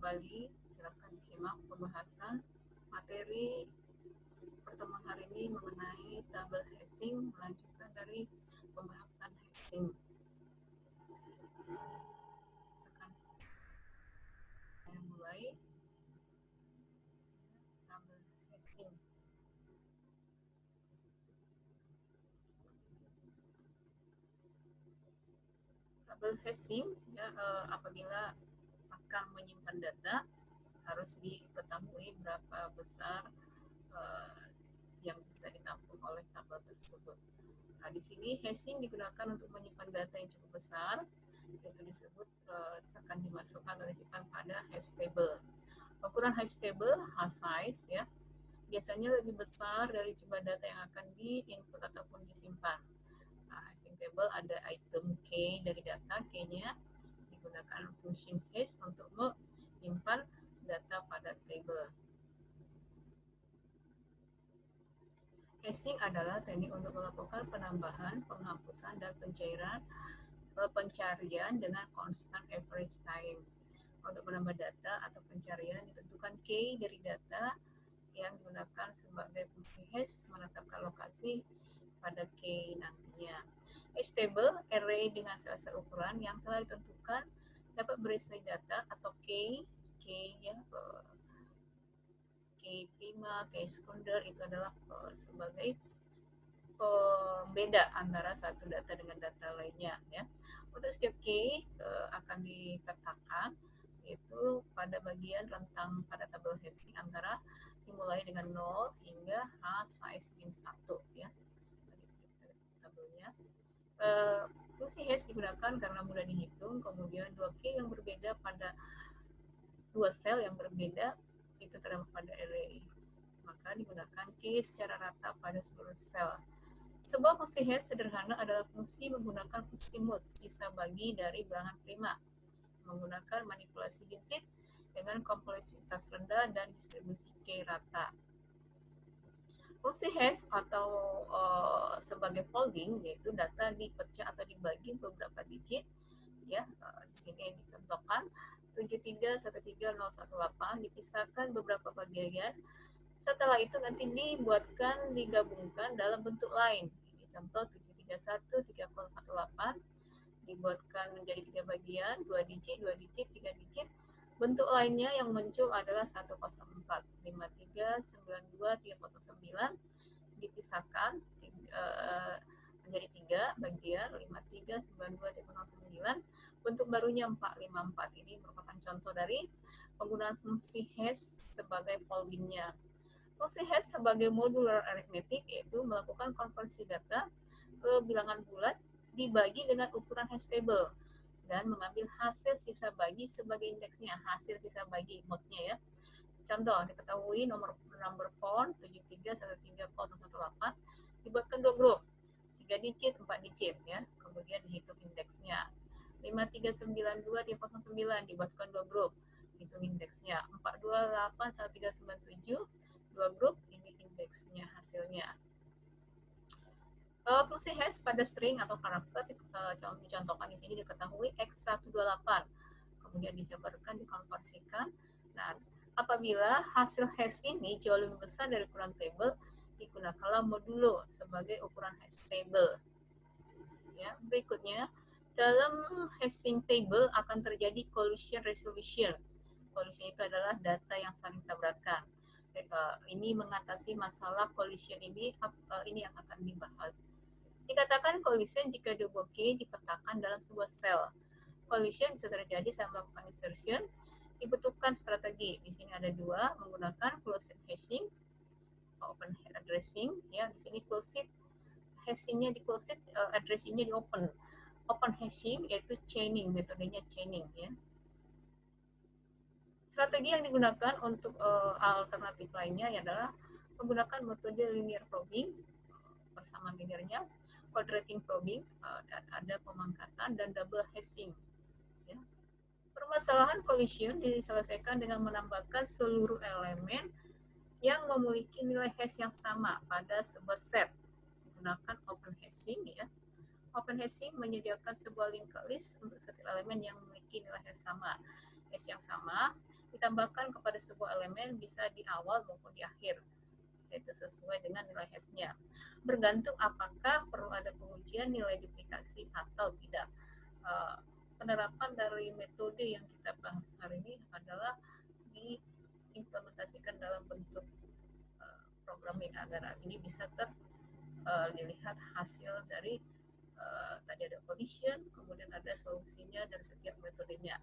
kembali, silakan disimak pembahasan materi pertemuan hari ini mengenai tabel hashing, melanjutkan dari pembahasan hashing. Akan saya mulai tabel hashing. Tabel hashing ya, apabila akan menyimpan data harus diketahui berapa besar yang bisa ditampung oleh tabel tersebut. Nah, di sini hashing digunakan untuk menyimpan data yang cukup besar, yaitu disebut akan dimasukkan atau disimpan pada hash table. Ukuran hash table, hash size ya, biasanya lebih besar dari jumlah data yang akan di-input ataupun disimpan. Nah, hashing table ada item key dari data, key-nya digunakan function hash untuk menyimpan data pada table. Hashing adalah teknik untuk melakukan penambahan, penghapusan, dan pencarian dengan constant average time. Untuk menambah data atau pencarian ditentukan key dari data yang digunakan sebagai fungsi hash menetapkan lokasi pada key nantinya. Hash table, array dengan sel-sel ukuran yang telah ditentukan dapat berisi data atau key ya, key prima, key sekunder itu adalah sebagai pembeda antara satu data dengan data lainnya ya. Untuk setiap key akan dipetakan yaitu pada bagian rentang pada tabel hashing antara dimulai dengan 0 hingga H size min 1 ya. Tadi tabelnya. Fungsi hash digunakan karena mudah dihitung, kemudian dua key yang berbeda pada dua sel yang berbeda itu terdapat pada array. Maka digunakan key secara rata pada seluruh sel. Sebuah fungsi hash sederhana adalah fungsi menggunakan fungsi mode, sisa bagi dari bilangan prima, menggunakan manipulasi digit dengan kompleksitas rendah dan distribusi key rata. Fungsi hash atau sebagai folding yaitu data dipecah atau dibagi beberapa digit ya. Di sini dicontohkan 7313018 dipisahkan beberapa bagian. Setelah itu nanti digabungkan dalam bentuk lain. Ini contoh 7313018 dibuatkan menjadi 3 bagian, 2 digit, 3 digit. Bentuk lainnya yang muncul adalah 104, 53, 92, 309 dipisahkan menjadi 3 bagian, 53, 92, 309. Bentuk barunya 454. Ini merupakan contoh dari penggunaan fungsi hash sebagai foldingnya. Fungsi hash sebagai modular arithmetic yaitu melakukan konversi data ke bilangan bulat dibagi dengan ukuran hash table dan mengambil hasil sisa bagi sebagai indeksnya, hasil sisa bagi mode-nya ya. Contoh, diketahui nomor phone 7313018 dibuatkan 2 grup, 3 digit, 4 digit ya. Kemudian dihitung indeksnya. 5392309 dibuatkan 2 grup, hitung indeksnya. 4281397 2 grup, ini indeksnya hasilnya. Fungsi hash pada string atau karakter dicontohkan di sini diketahui x128, kemudian dijabarkan, dikonversikan. Nah, apabila hasil hash ini jauh lebih besar dari ukuran table, digunakanlah modulo sebagai ukuran hash table. Ya, berikutnya dalam hashing table akan terjadi collision resolution. Collision itu adalah data yang saling tabrakan. Ini mengatasi masalah collision ini yang akan dibahas. Dikatakan collision jika dua key dipetakan dalam sebuah sel. Collision bisa terjadi saat melakukan insertion. Dibutuhkan strategi. Di sini ada dua, menggunakan closed hashing, open addressing. Ya, di sini closed hashingnya di closed, addressingnya di open. Open hashing yaitu chaining, metodenya chaining ya. Strategi yang digunakan untuk alternatif lainnya adalah menggunakan metode linear probing, persamaan linearnya, quadratic probing, dan ada pemangkatan dan double hashing. Ya. Permasalahan collision diselesaikan dengan menambahkan seluruh elemen yang memiliki nilai hash yang sama pada sebuah set. Menggunakan open hashing ya. Open hashing menyediakan sebuah linked list untuk setiap elemen yang memiliki nilai hash yang sama. ditambahkan kepada sebuah elemen bisa di awal maupun di akhir, yaitu sesuai dengan nilai hash-nya. Bergantung apakah perlu ada pengujian nilai duplikasi atau tidak. Penerapan dari metode yang kita bahas hari ini adalah diimplementasikan dalam bentuk programming agar ini bisa dilihat hasil dari tadi ada collision, kemudian ada solusinya dari setiap metodenya.